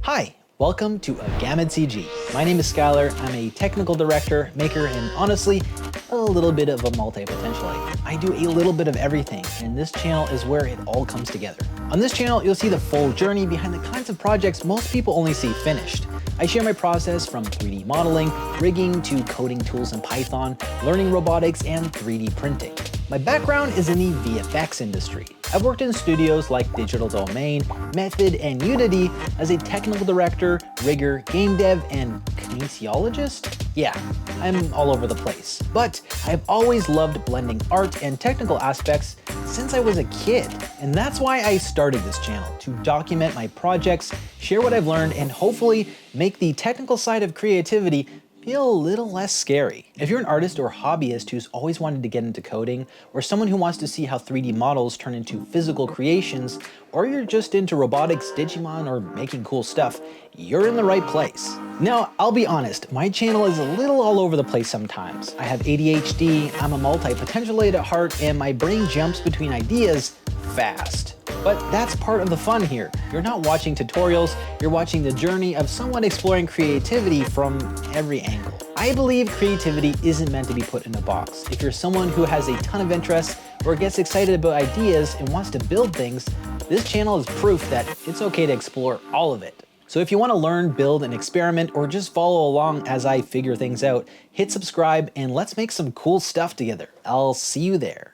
Hi, welcome to AgamidCG. My name is Skylar. I'm a technical director, maker, and honestly, a little bit of a multi-potentialite. I do a little bit of everything, and this channel is where it all comes together. On this channel, you'll see the full journey behind the kinds of projects most people only see finished. I share my process from 3D modeling, rigging, to coding tools in Python, learning robotics, and 3D printing. My background is in the VFX industry. I've worked in studios like Digital Domain, Method, and Unity as a technical director, rigger, game dev, and kinesiologist? Yeah, I'm all over the place. But I've always loved blending art and technical aspects since I was a kid. And that's why I started this channel, to document my projects, share what I've learned, and hopefully make the technical side of creativity feel a little less scary. If you're an artist or hobbyist who's always wanted to get into coding, or someone who wants to see how 3D models turn into physical creations, or you're just into robotics, Digimon, or making cool stuff, you're in the right place. Now, I'll be honest, my channel is a little all over the place sometimes. I have ADHD, I'm a multi-potentialite at heart, and my brain jumps between ideas fast. But that's part of the fun here. You're not watching tutorials, you're watching the journey of someone exploring creativity from every angle. I believe creativity isn't meant to be put in a box. If you're someone who has a ton of interests or gets excited about ideas and wants to build things, this channel is proof that it's okay to explore all of it. So if you want to learn, build, and experiment, or just follow along as I figure things out, hit subscribe and let's make some cool stuff together. I'll see you there.